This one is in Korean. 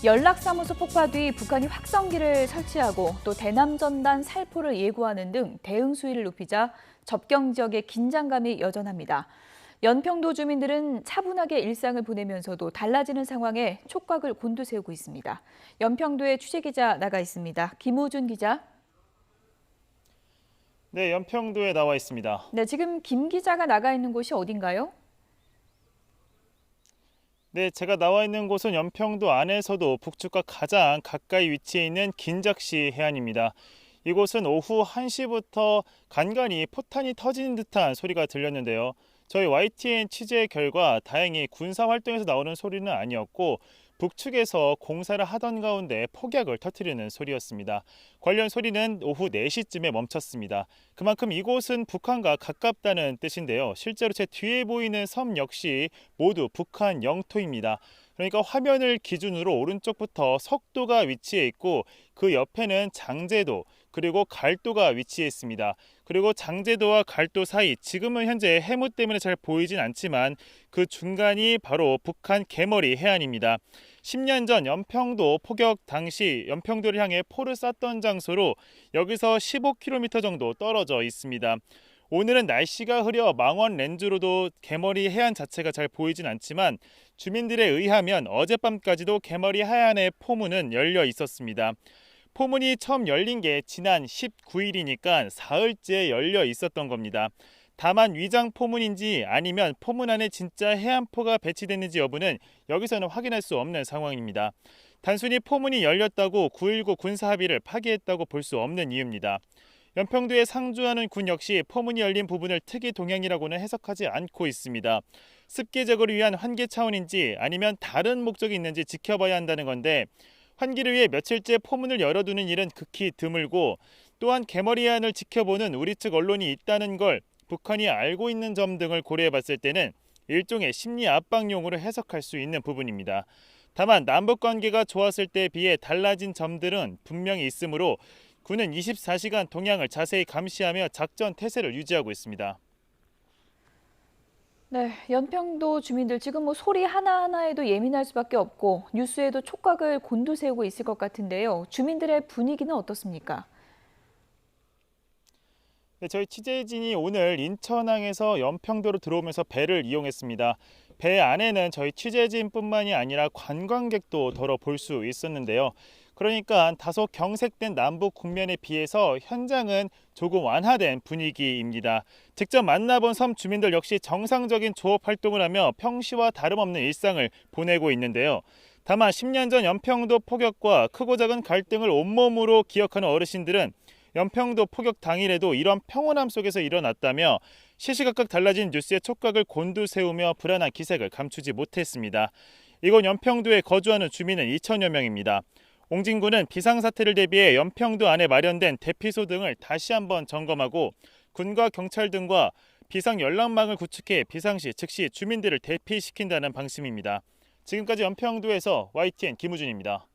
연락사무소 폭파 뒤 북한이 확성기를 설치하고 또 대남전단 살포를 예고하는 등 대응 수위를 높이자 접경 지역의 긴장감이 여전합니다. 연평도 주민들은 차분하게 일상을 보내면서도 달라지는 상황에 촉각을 곤두세우고 있습니다. 연평도에 취재기자 나가 있습니다. 김우준 기자. 네, 연평도에 나와 있습니다. 네, 지금 김 기자가 나가 있는 곳이 어딘가요? 네, 제가 나와 있는 곳은 연평도 안에서도 북측과 가장 가까이 위치해 있는 긴작시 해안입니다. 이곳은 오후 1시부터 간간히 포탄이 터지는 듯한 소리가 들렸는데요. 저희 YTN 취재 결과 다행히 군사 활동에서 나오는 소리는 아니었고 북측에서 공사를 하던 가운데 폭약을 터뜨리는 소리였습니다. 관련 소리는 오후 4시쯤에 멈췄습니다. 그만큼 이곳은 북한과 가깝다는 뜻인데요. 실제로 제 뒤에 보이는 섬 역시 모두 북한 영토입니다. 그러니까 화면을 기준으로 오른쪽부터 석도가 위치해 있고 그 옆에는 장제도 그리고 갈도가 위치해 있습니다. 그리고 장제도와 갈도 사이 지금은 현재 해무 때문에 잘 보이진 않지만 그 중간이 바로 북한 개머리 해안입니다. 10년 전 연평도 포격 당시 연평도를 향해 포를 쐈던 장소로 여기서 15km 정도 떨어져 있습니다. 오늘은 날씨가 흐려 망원 렌즈로도 개머리 해안 자체가 잘 보이진 않지만 주민들에 의하면 어젯밤까지도 개머리 해안의 포문은 열려 있었습니다. 포문이 처음 열린 게 지난 19일이니까 사흘째 열려 있었던 겁니다. 다만 위장 포문인지 아니면 포문 안에 진짜 해안포가 배치됐는지 여부는 여기서는 확인할 수 없는 상황입니다. 단순히 포문이 열렸다고 9.19 군사합의를 파기했다고 볼 수 없는 이유입니다. 연평도에 상주하는 군 역시 포문이 열린 부분을 특이 동향이라고는 해석하지 않고 있습니다. 습기 제거를 위한 환기 차원인지 아니면 다른 목적이 있는지 지켜봐야 한다는 건데 환기를 위해 며칠째 포문을 열어두는 일은 극히 드물고 또한 개머리 해안을 지켜보는 우리 측 언론이 있다는 걸 북한이 알고 있는 점 등을 고려해봤을 때는 일종의 심리 압박용으로 해석할 수 있는 부분입니다. 다만 남북관계가 좋았을 때에 비해 달라진 점들은 분명히 있으므로 군은 24시간 동향을 자세히 감시하며 작전 태세를 유지하고 있습니다. 네, 연평도 주민들 지금 소리 하나하나에도 예민할 수밖에 없고 뉴스에도 촉각을 곤두세우고 있을 것 같은데요. 주민들의 분위기는 어떻습니까? 네, 저희 취재진이 오늘 인천항에서 연평도로 들어오면서 배를 이용했습니다. 배 안에는 저희 취재진뿐만이 아니라 관광객도 덜어 볼 수 있었는데요. 그러니까 다소 경색된 남북 국면에 비해서 현장은 조금 완화된 분위기입니다. 직접 만나본 섬 주민들 역시 정상적인 조업 활동을 하며 평시와 다름없는 일상을 보내고 있는데요. 다만 10년 전 연평도 폭격과 크고 작은 갈등을 온몸으로 기억하는 어르신들은 연평도 포격 당일에도 이런 평온함 속에서 일어났다며 시시각각 달라진 뉴스에 촉각을 곤두세우며 불안한 기색을 감추지 못했습니다. 이곳 연평도에 거주하는 주민은 2천여 명입니다. 옹진군은 비상사태를 대비해 연평도 안에 마련된 대피소 등을 다시 한번 점검하고 군과 경찰 등과 비상연락망을 구축해 비상시 즉시 주민들을 대피시킨다는 방침입니다. 지금까지 연평도에서 YTN 김우준입니다.